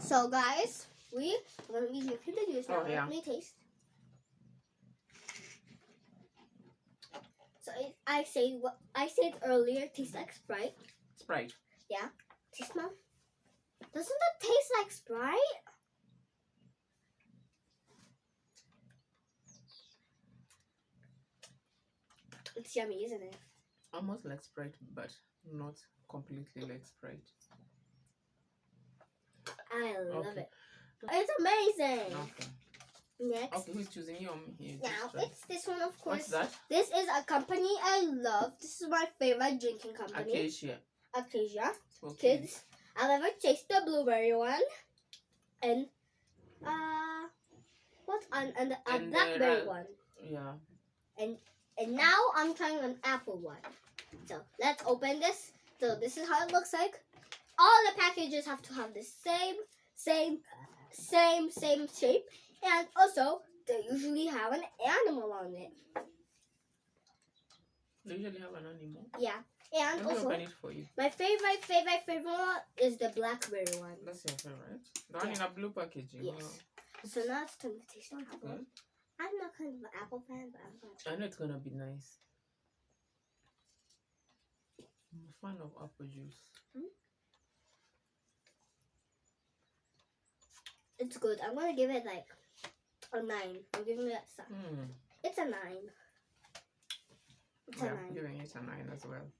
So guys, we are gonna be drinking the juice now. Oh, yeah. Let me taste. So I said what I said earlier. Tastes like Sprite. Sprite. Yeah. Taste smell. Doesn't that taste like Sprite? It's yummy, isn't it? Almost like Sprite, but not completely like Sprite. I love Okay. it. It's amazing. Okay. Next. Okay, who's choosing you? Here, Now try. it's this one, of course. What's that? This is a company I love. This is my favorite drinking company. Acacia. Acacia. Okay. Kids. I've ever tasted the blueberry one, and and a And blackberry one, Yeah. and now I'm trying an apple one. So let's open this. So this is how it looks like. All the packages have to have the same shape, and also they usually have an animal on it. They usually have an animal. Yeah, and Let me also open it for you. my favorite one is the blackberry one. That's your favorite. The one in a blue packaging. Yes. Wow. So now it's time to taste the apple. Okay. I'm not kind of an apple fan, but I'm gonna try. I know it's gonna be nice. I'm a fan of apple juice. It's good. I'm gonna give it like a 9. I'm giving it a 7. Mm. It's a 9. It's a Yeah, 9. giving it a 9 as well.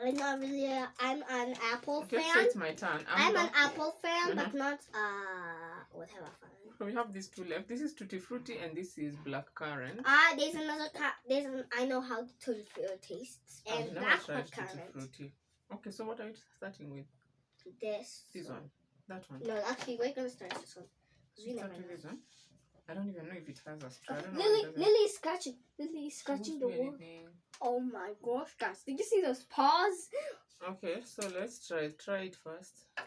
I'm not really. I'm an apple Okay, so fan. it's my turn. I'm an apple fan, but Mhm. not whatever fan. So we have these two left. This is Tutti Frutti and this is Black Currant. There's another I know how to tastes, I've and never that's tried what Tutti current. Frutti. Okay, so what are you starting with? This One. That one. No, actually, we're gonna start this one. 'Cause we Start never with know. this one. I don't even know if it has a straw. I don't know Lily's scratching. Lily's scratching the wall. Oh my gosh, guys! Did you see those paws? Okay, so let's try it. Try it first. I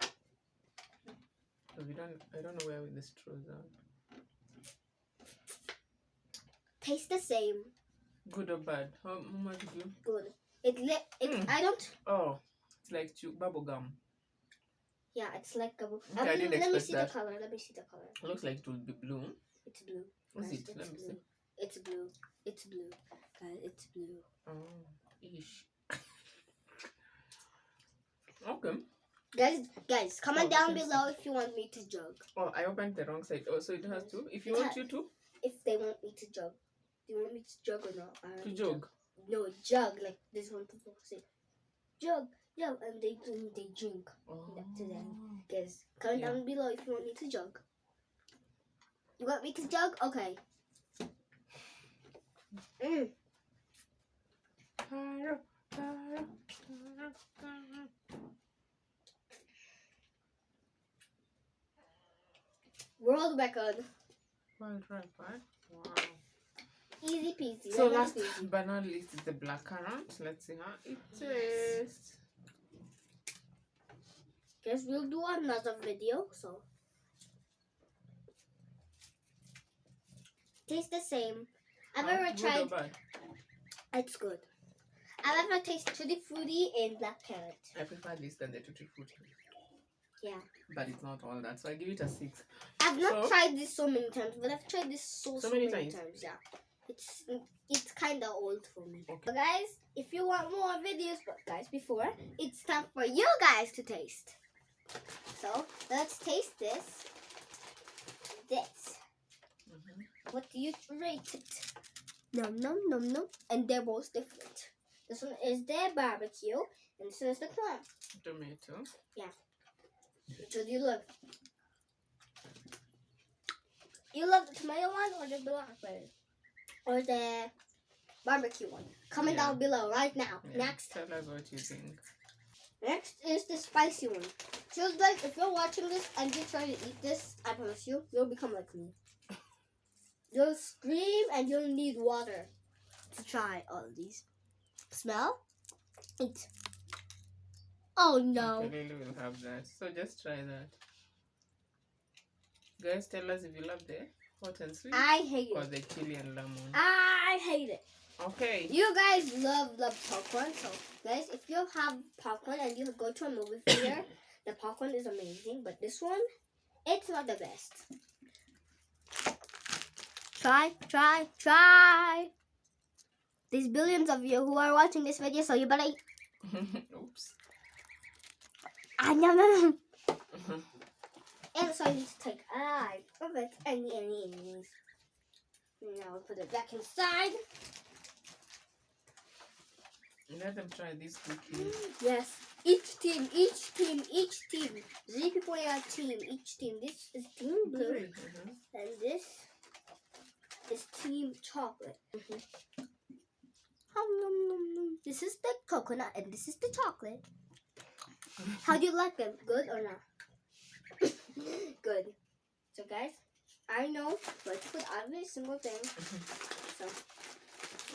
don't know where the straws are. Tastes the same. Good or bad? How much do you? Good. I don't. Oh, it's like bubble gum. Yeah, it's like a. Okay, I didn't let me expect see that. the color. Let me see the color. It looks like it will be blue. It's blue. Is Guys, it? it's Let me blue. see. It's blue. It's blue. Guys, it's blue. Oh, ish. Okay. Guys, comment down below if you want me to jug. Oh, I opened the wrong side. Oh, so it has to. If you It want has- you to. If they want me to jug. Do you want me to jug or not? To jog. No, jug. Like this one people say. Jug, and they drink. Oh. To them. Guys, comment Yeah. down below if you want me to jug. You want me to jug? Okay. World record. Right. Wow. Easy peasy. So lemon last squeezy. but not least is the black currant. Let's see how it tastes. Guys, we'll do another video. So tastes the same. I've ever Good or tried. bad? It's good. I've ever tasted Tutti Frutti and black carrot. I prefer this than the Tutti Frutti. Yeah. But it's not all that, so I give it a 6. I've not So- tried this so many times, but I've tried this so many many times? times. Yeah. It's kind of old for me. Okay. But guys, if you want more videos, but guys, before it's time for you guys to taste. So let's taste this. This. What do you rate it? Nom. And they're both different. This one is the barbecue, and this one is the clam. Tomato. Which one do you love? You love the tomato one or the blackberry? Or the barbecue one? Comment Yeah. down below right now. Yeah. Next. Tell us what you think. Next is the spicy one. So like if you're watching this and you try to eat this, I promise you'll become like me. You'll scream and you'll need water to try all of these. Smell? Eat. Oh no. Okay, Lily will have that. So just try that. Guys, tell us if you love the hot and sweet I hate or it. the chili and lemon. I hate it. Okay. You guys love popcorn, so guys, if you have popcorn and you go to a movie theater, The popcorn is amazing, but this one, it's not the best. Try. There's billions of you who are watching this video, so you better eat. Oops. Yum, yum. And so I need to take of it. Any. Now put it back inside. Let them try this cookie. Yes. Each team. 3 people in a team. Each team. This is team blue. And this is team chocolate. This is the coconut and this is the chocolate. How do you like them? Good or not? Good. So guys, I know where to put every single thing. So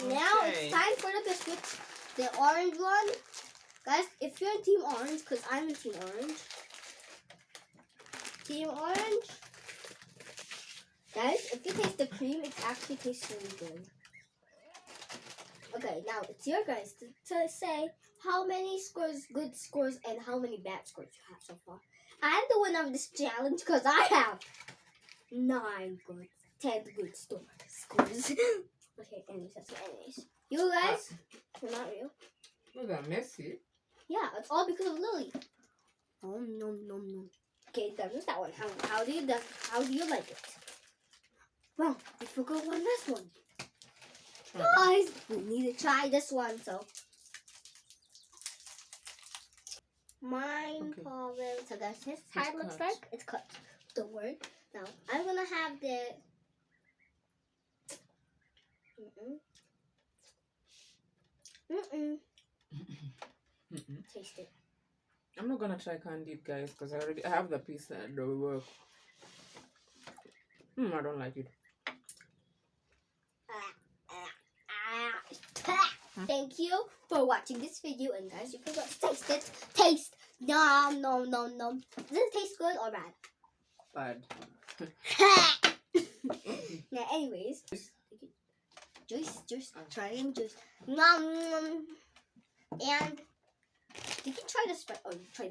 now it's time for the biscuits. The orange one. Guys, if you're in team orange, because I'm in team orange. Team orange. Guys, if you taste the cream, it actually tastes really good. Okay, now it's your guys to say how many good scores, and how many bad scores you have so far. I'm the winner of this challenge because I have 10 good scores. Okay, anyways. You guys, you're not real. Those are messy. Yeah, it's all because of Lily. Oh, no. Okay, done with that one. How do you like it? Well, I forgot one last one. Guys, we need to try this one, so. Mine problem. So guys, this how it looks like. It's cut. Don't worry. Now, I'm gonna have the taste it. I'm not gonna try candied, guys, because I have the piece that will work. I don't like it. Thank you for watching this video, and guys, you forgot to taste it. Taste. No. Does it taste good or bad? Bad. Now, anyways, juice. Try any juice. And you can try the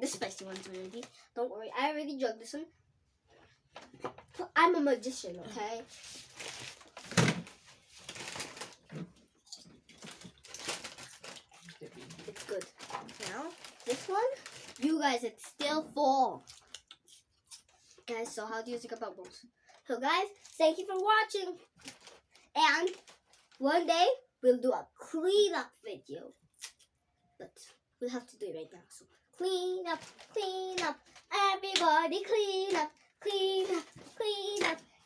spicy ones already. Don't worry, I already drugged this one. I'm a magician, okay? It's good. Now, this one, you guys, it's still full. Guys, so how do you think about bubbles? So guys, thank you for watching. And one day, we'll do a cleanup video. But we'll have to do it right now. So clean up. Everybody clean up.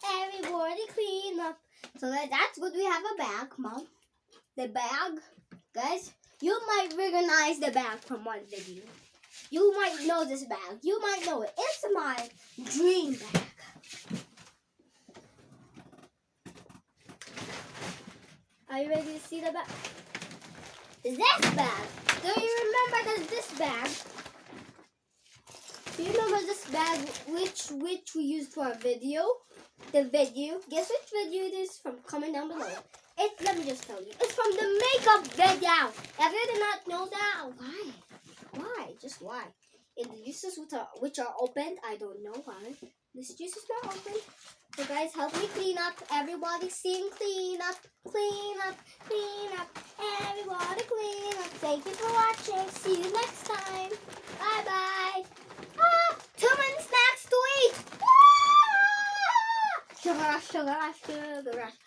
Everybody clean up. So guys, that's good. We have a bag, Mom. The bag, guys, you might recognize the bag from one video. You might know this bag. You might know it. It's my dream bag. Are you ready to see the bag? This bag. Do you remember this bag? Do you remember this bag which we used for our video? The video. Guess which video it is from? Comment down below. Let me just tell you. It's from the makeup video. If you did not know that, why? Just why? And the juices which are opened, I don't know why. This juice is not open. So guys, help me clean up. Everybody sing clean up. Everybody clean up. Thank you for watching. See you next time. Bye. Too many snacks to eat. Sugar rush.